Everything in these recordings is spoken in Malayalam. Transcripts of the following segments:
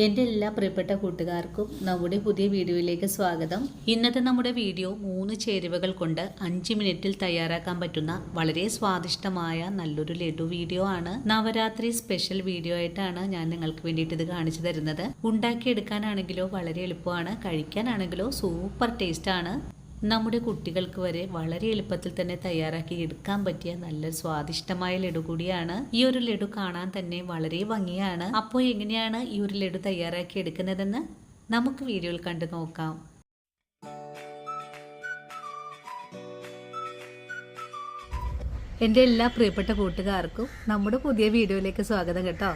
എൻ്റെ എല്ലാ പ്രിയപ്പെട്ട കൂട്ടുകാർക്കും നമ്മുടെ പുതിയ വീഡിയോയിലേക്ക് സ്വാഗതം. ഇന്നത്തെ നമ്മുടെ വീഡിയോ 3 ചേരുവകൾ കൊണ്ട് 5 മിനിറ്റിൽ തയ്യാറാക്കാൻ പറ്റുന്ന വളരെ സ്വാദിഷ്ടമായ നല്ലൊരു ലഡു വീഡിയോ ആണ്. നവരാത്രി സ്പെഷ്യൽ വീഡിയോ ആയിട്ടാണ് ഞാൻ നിങ്ങൾക്ക് വേണ്ടിയിട്ട് ഇത് കാണിച്ചു തരുന്നത്. ഉണ്ടാക്കിയെടുക്കാനാണെങ്കിലോ വളരെ എളുപ്പമാണ്, കഴിക്കാനാണെങ്കിലോ സൂപ്പർ ടേസ്റ്റാണ്. നമ്മുടെ കുട്ടികൾക്ക് വരെ വളരെ എളുപ്പത്തിൽ തന്നെ തയ്യാറാക്കി എടുക്കാൻ പറ്റിയ നല്ല സ്വാദിഷ്ടമായ ലഡു കൂടിയാണ്. ഈ ഒരു ലഡു കാണാൻ തന്നെ വളരെ ഭംഗിയാണ്. അപ്പോൾ എങ്ങനെയാണ് ഈ ഒരു ലഡു തയ്യാറാക്കി എടുക്കുന്നതെന്ന് നമുക്ക് വീഡിയോയിൽ കണ്ടു നോക്കാം. എൻ്റെ എല്ലാ പ്രിയപ്പെട്ട കൂട്ടുകാർക്കും നമ്മുടെ പുതിയ വീഡിയോയിലേക്ക് സ്വാഗതം കേട്ടോ.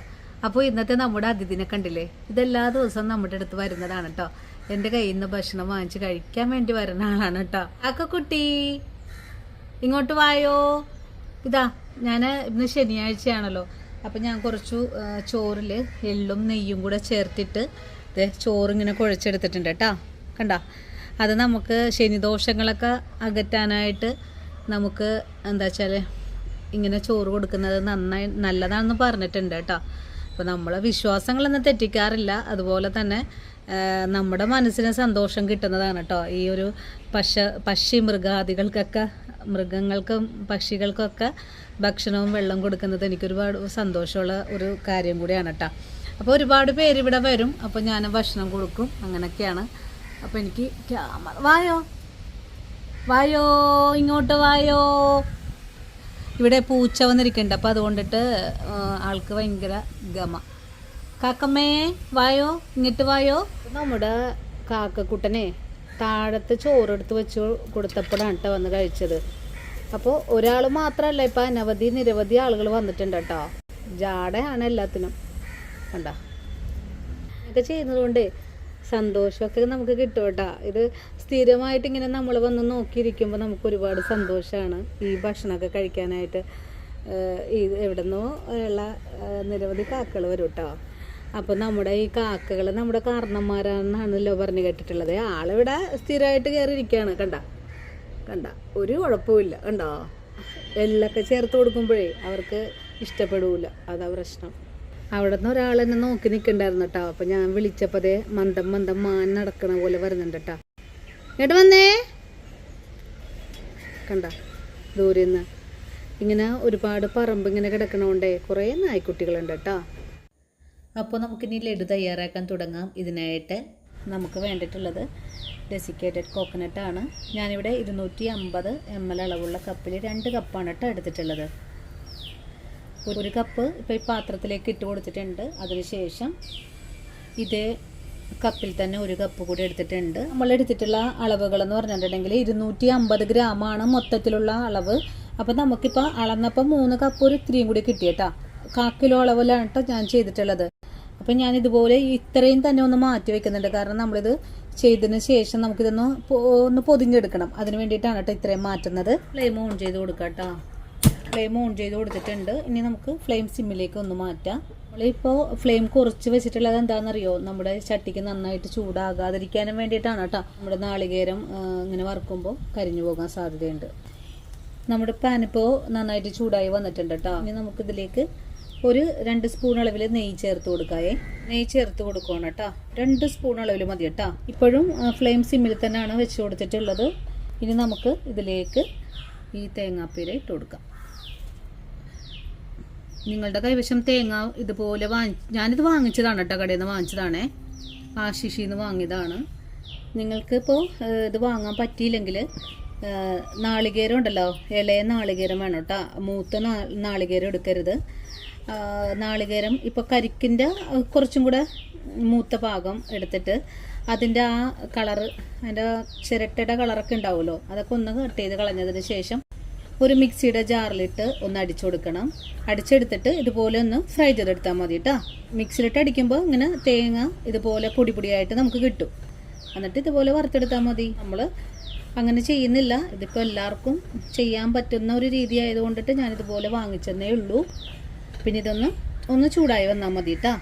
അപ്പോൾ ഇന്നത്തെ നമ്മുടെ അതിഥിനെ കണ്ടില്ലേ, ഇതെല്ലാ ദിവസവും നമ്മുടെ അടുത്ത് വരുന്നതാണ് കേട്ടോ. എൻ്റെ കയ്യിൽ നിന്ന് ഭക്ഷണം വാങ്ങിച്ച് കഴിക്കാൻ വേണ്ടി വരുന്ന ആളാണ് കേട്ടോ. കുട്ടി ഇങ്ങോട്ട് വായോ. ഇതാ ഞാൻ ഇന്ന് ശനിയാഴ്ചയാണല്ലോ, അപ്പം ഞാൻ കുറച്ചു ചോറിൽ എള്ളും നെയ്യും കൂടെ ചേർത്തിട്ട് ചോറിങ്ങനെ കുഴച്ചെടുത്തിട്ടുണ്ട് കേട്ടോ. കണ്ട, അത് നമുക്ക് ശനിദോഷങ്ങളൊക്കെ അകറ്റാനായിട്ട് നമുക്ക് എന്താ വെച്ചാൽ ഇങ്ങനെ ചോറ് കൊടുക്കുന്നത് നല്ലതാണെന്ന് പറഞ്ഞിട്ടുണ്ട് കേട്ടോ. അപ്പോൾ നമ്മളെ വിശ്വാസങ്ങളൊന്നും തെറ്റിക്കാറില്ല. അതുപോലെ തന്നെ നമ്മുടെ മനസ്സിന് സന്തോഷം കിട്ടുന്നതാണ് കേട്ടോ. ഈ ഒരു പക്ഷി മൃഗങ്ങൾക്കും പക്ഷികൾക്കൊക്കെ ഭക്ഷണവും വെള്ളം കൊടുക്കുന്നത് എനിക്കൊരുപാട് സന്തോഷമുള്ള ഒരു കാര്യം കൂടിയാണ് കേട്ടോ. അപ്പോൾ ഒരുപാട് പേര് ഇവിടെ വരും, അപ്പോൾ ഞാൻ ഭക്ഷണം കൊടുക്കും, അങ്ങനെയൊക്കെയാണ്. അപ്പോൾ എനിക്ക് വായോ ഇങ്ങോട്ട് വായോ. ഇവിടെ പൂച്ച വന്നിരിക്കുന്നുണ്ട്, അപ്പോൾ അതുകൊണ്ടിട്ട് ആൾക്ക് ഭയങ്കര ഗമ. കാക്കമ്മേ വായോ, ഇങ്ങോട്ട് വായോ. നമ്മുടെ കാക്കക്കുട്ടനെ താഴത്ത് ചോറെടുത്ത് വെച്ച് കൊടുത്തപ്പോഴാണ് കേട്ടോ വന്ന് കഴിച്ചത്. അപ്പോൾ ഒരാൾ മാത്രമല്ല, ഇപ്പം നിരവധി ആളുകൾ വന്നിട്ടുണ്ട് കേട്ടോ. ജാടയാണ് എല്ലാത്തിനും. കണ്ട, ഇതൊക്കെ ചെയ്യുന്നത് കൊണ്ട് സന്തോഷമൊക്കെ നമുക്ക് കിട്ടും കേട്ടോ. ഇത് സ്ഥിരമായിട്ട് ഇങ്ങനെ നമ്മൾ വന്ന് നോക്കിയിരിക്കുമ്പോൾ നമുക്ക് ഒരുപാട് സന്തോഷമാണ് ഈ ഭക്ഷണമൊക്കെ കഴിക്കാനായിട്ട്. എവിടെ നിന്നോ ഉള്ള നിരവധി കാക്കകൾ വരും കേട്ടോ. അപ്പോൾ നമ്മുടെ ഈ കാക്കകൾ നമ്മുടെ കാരണന്മാരാണെന്നാണല്ലോ പറഞ്ഞു കേട്ടിട്ടുള്ളത്. ആളിവിടെ സ്ഥിരമായിട്ട് കയറിയിരിക്കുകയാണ്. കണ്ട ഒരു കുഴപ്പമില്ല. കണ്ടോ, എല്ലൊക്കെ ചേർത്ത് കൊടുക്കുമ്പോഴേ അവർക്ക് ഇഷ്ടപ്പെടില്ല, അതാ പ്രശ്നം. അവിടെ നിന്ന് ഒരാൾ എന്നെ നോക്കി നിൽക്കണ്ടായിരുന്നു കേട്ടോ. അപ്പോൾ ഞാൻ വിളിച്ചപ്പോൾ മന്ദം മാൻ നടക്കണ പോലെ വരുന്നുണ്ട് കേട്ടോ. ഇങ്ങോട്ട് വന്നേ. കണ്ട, ദൂരെ നിന്ന് ഇങ്ങനെ ഒരുപാട് പറമ്പ് ഇങ്ങനെ കിടക്കണോണ്ടേ കുറേ നായ്ക്കുട്ടികളുണ്ട് കേട്ടോ. അപ്പോൾ നമുക്കിനി ലഡു തയ്യാറാക്കാൻ തുടങ്ങാം. ഇതിനായിട്ട് നമുക്ക് വേണ്ടിയിട്ടുള്ളത് ഡെസിക്കേറ്റഡ് കോക്കനട്ടാണ്. ഞാനിവിടെ 250 ml അളവുള്ള കപ്പിൽ 2 കപ്പാണ് കേട്ടോ എടുത്തിട്ടുള്ളത്. ഒരു കപ്പ് ഇപ്പോൾ ഈ പാത്രത്തിലേക്ക് ഇട്ട് കൊടുത്തിട്ടുണ്ട്. അതിനുശേഷം ഇതേ കപ്പിൽ തന്നെ 1 കപ്പ് കൂടി എടുത്തിട്ടുണ്ട്. നമ്മൾ എടുത്തിട്ടുള്ള അളവുകളെന്ന് പറഞ്ഞിട്ടുണ്ടെങ്കിൽ 250 ഗ്രാമാണ് മൊത്തത്തിലുള്ള അളവ്. അപ്പോൾ നമുക്കിപ്പോൾ അളന്നപ്പോൾ 3 കപ്പ് ഒരു ഇത്രയും കൂടി കിട്ടിയേട്ടാ. 1/4 കിലോ അളവിലാണ് കേട്ടോ ഞാൻ ചെയ്തിട്ടുള്ളത്. അപ്പം ഞാനിതുപോലെ ഇത്രയും തന്നെ ഒന്ന് മാറ്റി വെക്കുന്നുണ്ട്. കാരണം നമ്മളിത് ചെയ്തതിന് ശേഷം നമുക്കിതൊന്ന് പൊതിഞ്ഞെടുക്കണം. അതിന് വേണ്ടിയിട്ടാണ് കേട്ടോ ഇത്രയും മാറ്റുന്നത്. ഫ്ലെയിം ഓൺ ചെയ്ത് കൊടുക്കാം കേട്ടോ. ഫ്ലെയിം ഓൺ ചെയ്ത് കൊടുത്തിട്ടുണ്ട്. ഇനി നമുക്ക് ഫ്ലെയിം സിമ്മിലേക്ക് ഒന്ന് മാറ്റാം. നമ്മളിപ്പോൾ ഫ്ലെയിം കുറച്ച് വെച്ചിട്ടുള്ളത് എന്താണെന്നറിയോ, നമ്മുടെ ചട്ടിക്ക് നന്നായിട്ട് ചൂടാകാതിരിക്കാനും വേണ്ടിയിട്ടാണ് കേട്ടോ. നമ്മുടെ നാളികേരം ഇങ്ങനെ വറുക്കുമ്പോൾ കരിഞ്ഞു പോകാൻ സാധ്യതയുണ്ട്. നമ്മുടെ പാനിപ്പോൾ നന്നായിട്ട് ചൂടായി വന്നിട്ടുണ്ട് കേട്ടോ. ഇനി നമുക്കിതിലേക്ക് ഒരു 2 സ്പൂൺ അളവിൽ നെയ്യ് ചേർത്ത് കൊടുക്കാവേ. നെയ്യ് ചേർത്ത് കൊടുക്കണം കേട്ടോ. 2 സ്പൂൺ അളവിൽ മതി കേട്ടോ. ഇപ്പോഴും ഫ്ലെയിം സിമ്മിൽ തന്നെയാണ് വെച്ച് കൊടുത്തിട്ടുള്ളത്. ഇനി നമുക്ക് ഇതിലേക്ക് ഈ തേങ്ങാപ്പീര ഇട്ട് കൊടുക്കാം. നിങ്ങളുടെ കൈവശം തേങ്ങ ഇതുപോലെ ഞാനിത് വാങ്ങിച്ചതാണ് കേട്ടോ, കടയിൽ നിന്ന് വാങ്ങിച്ചതാണേ. ആശിഷിന്ന് വാങ്ങിയതാണ്. നിങ്ങൾക്കിപ്പോൾ ഇത് വാങ്ങാൻ പറ്റിയില്ലെങ്കിൽ നാളികേരം ഉണ്ടല്ലോ, ഇളയ നാളികേരം വേണം കേട്ടോ. മൂത്ത നാളികേരം എടുക്കരുത്. നാളികേരം ഇപ്പോൾ കരിക്കിൻ്റെ കുറച്ചും കൂടെ മൂത്ത ഭാഗം എടുത്തിട്ട് അതിൻ്റെ ആ കളറ്, അതിൻ്റെ ചിരട്ടയുടെ കളറൊക്കെ ഉണ്ടാവുമല്ലോ, അതൊക്കെ ഒന്ന് കട്ട് ചെയ്ത് കളഞ്ഞതിന് ശേഷം ഒരു മിക്സിയുടെ ജാറിലിട്ട് ഒന്ന് അടിച്ചു കൊടുക്കണം. അടിച്ചെടുത്തിട്ട് ഇതുപോലെ ഒന്ന് ഫ്രൈ ചെയ്തെടുത്താൽ മതി കേട്ടോ. മിക്സിയിലിട്ട് അടിക്കുമ്പോൾ ഇങ്ങനെ തേങ്ങ ഇതുപോലെ പൊടിയായിട്ട് നമുക്ക് കിട്ടും. എന്നിട്ട് ഇതുപോലെ വറുത്തെടുത്താൽ മതി. നമ്മൾ അങ്ങനെ ചെയ്യുന്നില്ല, ഇതിപ്പോൾ എല്ലാവർക്കും ചെയ്യാൻ പറ്റുന്ന ഒരു രീതി ആയതുകൊണ്ടിട്ട് ഞാനിതുപോലെ വാങ്ങിച്ചെന്നേ ഉള്ളൂ. പിന്നെ ഒന്ന് ചൂടായി വന്നാൽ മതി കേട്ടോ.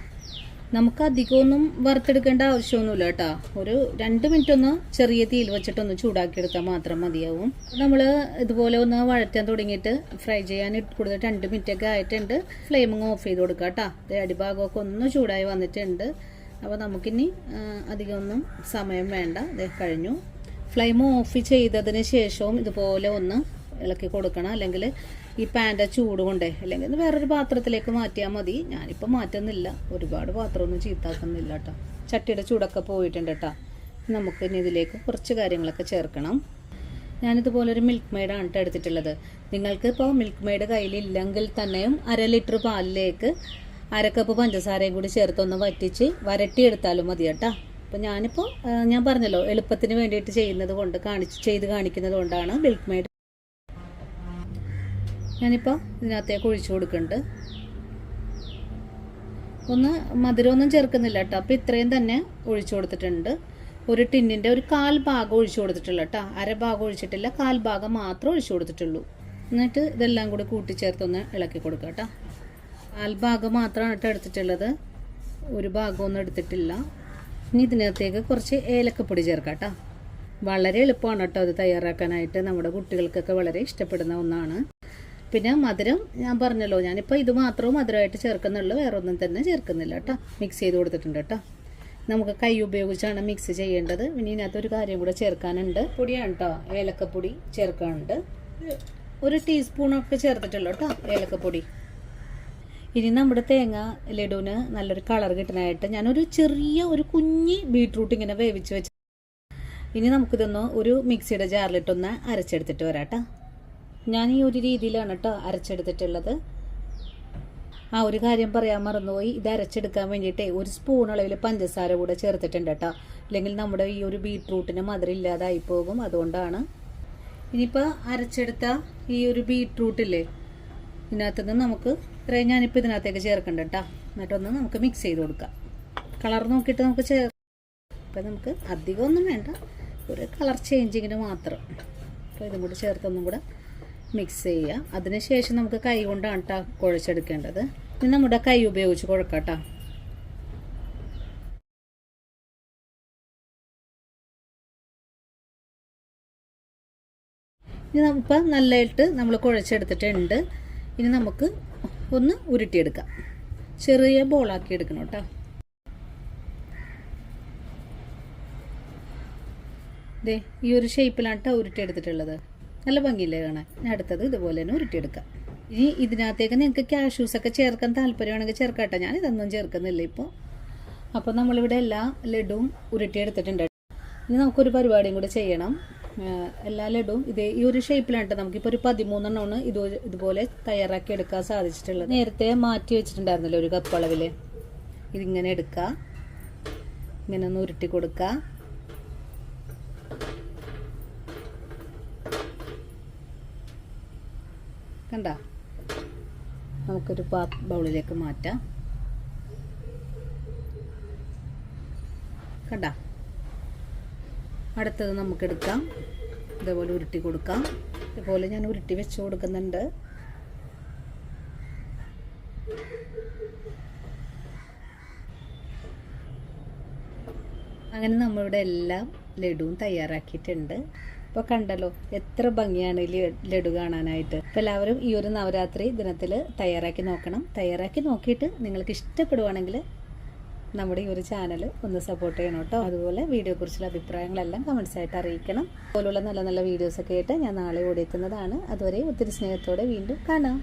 നമുക്ക് അധികമൊന്നും വറുത്തെടുക്കേണ്ട ആവശ്യമൊന്നുമില്ല കേട്ടോ. ഒരു 2 മിനിറ്റ് ഒന്ന് ചെറിയ തീയിൽ വെച്ചിട്ടൊന്ന് ചൂടാക്കിയെടുത്താൽ മാത്രം മതിയാവും. നമ്മൾ ഇതുപോലെ ഒന്ന് വഴറ്റാൻ തുടങ്ങിയിട്ട് ഫ്രൈ ചെയ്യാൻ ഇട്ട് കൊടുത്തിട്ട് 2 മിനിറ്റൊക്കെ ആയിട്ടുണ്ട്. ഫ്ലെയിമിങ് ഓഫ് ചെയ്ത് കൊടുക്കുക കേട്ടോ. അടിഭാഗമൊക്കെ ഒന്ന് ചൂടായി വന്നിട്ടുണ്ട്. അപ്പോൾ നമുക്കിനി അധികമൊന്നും സമയം വേണ്ട. ഇത് കഴിഞ്ഞു. ഫ്ലെയിം ഓഫ് ചെയ്തതിന് ശേഷവും ഇതുപോലെ ഒന്ന് ഇളക്കി കൊടുക്കണം. അല്ലെങ്കിൽ ഈ പാൻ്റെ ചൂട് കൊണ്ടേ, അല്ലെങ്കിൽ വേറൊരു പാത്രത്തിലേക്ക് മാറ്റിയാൽ മതി. ഞാനിപ്പോൾ മാറ്റുന്നില്ല, ഒരുപാട് പാത്രമൊന്നും ചീത്താക്കുന്നില്ല കേട്ടോ. ചട്ടിയുടെ ചൂടൊക്കെ പോയിട്ടുണ്ട് കേട്ടോ. നമുക്ക് ഇനി ഇതിലേക്ക് കുറച്ച് കാര്യങ്ങളൊക്കെ ചേർക്കണം. ഞാനിതുപോലൊരു മിൽക്ക് മെയ്ഡാണ് കേട്ടോ എടുത്തിട്ടുള്ളത്. നിങ്ങൾക്ക് ഇപ്പോൾ മിൽക്ക് മെയ്ഡ് കയ്യിലില്ലെങ്കിൽ തന്നെയും 1/2 ലിറ്റർ പാലിലേക്ക് 1/2 കപ്പ് പഞ്ചസാരയും കൂടി ചേർത്തൊന്ന് വറ്റിച്ച് വരട്ടിയെടുത്താലും മതി കേട്ടോ. അപ്പോൾ ഞാനിപ്പോൾ ഞാൻ പറഞ്ഞല്ലോ എളുപ്പത്തിന് വേണ്ടിയിട്ട് ചെയ്യുന്നത് കൊണ്ട് ചെയ്ത് കാണിക്കുന്നത് കൊണ്ടാണ് മിൽക്ക് മെയ്ഡ്. ഞാനിപ്പോൾ ഇതിനകത്തേക്ക് ഒഴിച്ചു കൊടുക്കുന്നുണ്ട്. മധുരമൊന്നും ചേർക്കുന്നില്ല കേട്ടോ. അപ്പോൾ ഇത്രയും തന്നെ ഒഴിച്ചു കൊടുത്തിട്ടുണ്ട്. ഒരു ടിന്നിൻ്റെ ഒരു 1/4 ഭാഗം ഒഴിച്ചു കൊടുത്തിട്ടുള്ളൂ കേട്ടോ. 1/2 ഭാഗം ഒഴിച്ചിട്ടില്ല, 1/4 ഭാഗം മാത്രം ഒഴിച്ചു കൊടുത്തിട്ടുള്ളൂ. എന്നിട്ട് ഇതെല്ലാം കൂടി കൂട്ടിച്ചേർത്തൊന്ന് ഇളക്കി കൊടുക്കുക കേട്ടോ. 1/4 ഭാഗം മാത്രമാണ് കേട്ടോ എടുത്തിട്ടുള്ളത്, ഒരു ഭാഗമൊന്നും എടുത്തിട്ടില്ല. ഇനി ഇതിനകത്തേക്ക് കുറച്ച് ഏലക്കപ്പൊടി ചേർക്കാം കേട്ടോ. വളരെ എളുപ്പമാണ് കേട്ടോ അത് തയ്യാറാക്കാനായിട്ട്. നമ്മുടെ കുട്ടികൾക്കൊക്കെ വളരെ ഇഷ്ടപ്പെടുന്ന ഒന്നാണ്. പിന്നെ മധുരം ഞാൻ പറഞ്ഞല്ലോ, ഞാനിപ്പോൾ ഇത് മാത്രവും മധുരമായിട്ട് ചേർക്കുന്നുള്ളൂ, വേറെ ഒന്നും തന്നെ ചേർക്കുന്നില്ല കേട്ടോ. മിക്സ് ചെയ്ത് കൊടുത്തിട്ടുണ്ട് കേട്ടോ. നമുക്ക് കൈ ഉപയോഗിച്ചാണ് മിക്സ് ചെയ്യേണ്ടത്. ഇനി ഇതിനകത്തൊരു കാര്യം കൂടെ ചേർക്കാനുണ്ട്. പൊടിയാണ് കേട്ടോ, ഏലക്കപ്പൊടി ചേർക്കാനുണ്ട്. 1 ടീസ്പൂണൊക്കെ ചേർത്തിട്ടുള്ളൂ കേട്ടോ ഏലക്കപ്പൊടി. ഇനി നമ്മുടെ തേങ്ങ ലഡുവിന് നല്ലൊരു കളർ കിട്ടാനായിട്ട് ഞാനൊരു ഒരു കുഞ്ഞി ബീട്രൂട്ട് ഇങ്ങനെ വേവിച്ച് വെച്ച്, ഇനി നമുക്കിതൊന്ന് ഒരു മിക്സിയുടെ ജാറിലിട്ടൊന്ന് അരച്ചെടുത്തിട്ട് വരാം കേട്ടോ. ഞാൻ ഈ ഒരു രീതിയിലാണ് കേട്ടോ അരച്ചെടുത്തിട്ടുള്ളത്. ഒരു കാര്യം പറയാൻ മറന്നുപോയി, ഇത് അരച്ചെടുക്കാൻ വേണ്ടിയിട്ട് 1 സ്പൂൺ അളവിൽ പഞ്ചസാര കൂടെ ചേർത്തിട്ടുണ്ട് കേട്ടോ. അല്ലെങ്കിൽ നമ്മുടെ ഈ ഒരു ബീട്രൂട്ടിന് മധുരം ഇല്ലാതായി പോകും, അതുകൊണ്ടാണ്. ഇനിയിപ്പോൾ അരച്ചെടുത്ത ഈ ഒരു ബീട്രൂട്ടില്ലേ, ഇതിനകത്തുനിന്ന് നമുക്ക് ഇത്രയും ഞാനിപ്പോൾ ഇതിനകത്തേക്ക് ചേർക്കണ്ട കേട്ടോ. എന്നിട്ടൊന്ന് നമുക്ക് മിക്സ് ചെയ്ത് കൊടുക്കാം. കളർ നോക്കിയിട്ട് നമുക്ക് ഇപ്പം നമുക്ക് അധികമൊന്നും വേണ്ട, ഒരു കളർ ചേഞ്ചിങ്ങിന് മാത്രം. അപ്പോൾ ഇതും കൂടി ചേർത്തൊന്നും കൂടെ മിക്സ് ചെയ്യുക. അതിനുശേഷം നമുക്ക് കൈ കൊണ്ടാണ് കേട്ടോ കുഴച്ചെടുക്കേണ്ടത്. ഇനി നമ്മുടെ കൈ ഉപയോഗിച്ച് കുഴക്കാം കേട്ടോ. ഇനി നമുക്ക് നല്ലതായിട്ട് നമ്മൾ കുഴച്ചെടുത്തിട്ടുണ്ട്. ഇനി നമുക്ക് ഒന്ന് ഉരുട്ടിയെടുക്കാം. ചെറിയ ബോളാക്കി എടുക്കണം കേട്ടോ. ദേ ഈ ഒരു ഷേപ്പിലാണ് കേട്ടോ ഉരുട്ടിയെടുത്തിട്ടുള്ളത്. നല്ല ഭംഗിയില്ലേ കാണാൻ. അടുത്തത് ഇതുപോലെ തന്നെ ഉരുട്ടിയെടുക്കാം. ഇനി ഇതിനകത്തേക്ക് നിങ്ങൾക്ക് കാഷ്യൂസൊക്കെ ചേർക്കാൻ താല്പര്യമാണെങ്കിൽ ചേർക്കാം കേട്ടോ. ഞാൻ ഇതൊന്നും ചേർക്കുന്നില്ല ഇപ്പോൾ. അപ്പോൾ നമ്മളിവിടെ എല്ലാ ലഡുവും ഉരുട്ടിയെടുത്തിട്ടുണ്ട്. ഇനി നമുക്കൊരു പരിപാടിയും കൂടെ ചെയ്യണം. എല്ലാ ലഡുവും ഈ ഒരു ഷേപ്പിലാണ് കേട്ടോ. നമുക്കിപ്പോൾ ഒരു 13 എണ്ണമാണ് ഇതുപോലെ തയ്യാറാക്കി എടുക്കാൻ സാധിച്ചിട്ടുള്ളത്. നേരത്തെ മാറ്റി വെച്ചിട്ടുണ്ടായിരുന്നല്ലോ ഒരു കപ്പ് അളവിൽ. ഇതിങ്ങനെ എടുക്കുക, ഇങ്ങനെ ഒന്ന് ഉരുട്ടി കൊടുക്കുക. കണ്ട, നമുക്കൊരു ബൗളിലേക്ക് മാറ്റാം. കണ്ട, അടുത്തത് നമുക്കെടുക്കാം. ഇതേപോലെ ഉരുട്ടി കൊടുക്കാം. ഇതുപോലെ ഞാൻ ഉരുട്ടി വെച്ച് കൊടുക്കുന്നുണ്ട്. അങ്ങനെ നമ്മളിവിടെ എല്ലാം ലഡുവും തയ്യാറാക്കിയിട്ടുണ്ട്. ഇപ്പോൾ കണ്ടല്ലോ എത്ര ഭംഗിയാണ് ഈ ലഡു കാണാനായിട്ട്. അപ്പോൾ എല്ലാവരും ഈ ഒരു നവരാത്രി ദിനത്തിൽ തയ്യാറാക്കി നോക്കണം. തയ്യാറാക്കി നോക്കിയിട്ട് നിങ്ങൾക്ക് ഇഷ്ടപ്പെടുവാണെങ്കിൽ നമ്മുടെ ഈ ഒരു ചാനൽ ഒന്ന് സപ്പോർട്ട് ചെയ്യണം കേട്ടോ. അതുപോലെ വീഡിയോയെക്കുറിച്ചുള്ള അഭിപ്രായങ്ങളെല്ലാം കമൻസായിട്ട് അറിയിക്കണം. അതുപോലുള്ള നല്ല നല്ല വീഡിയോസൊക്കെ ആയിട്ട് ഞാൻ നാളെ ഓടിയെത്തുന്നതാണ്. അതുവരെ ഒത്തിരി സ്നേഹത്തോടെ വീണ്ടും കാണാം.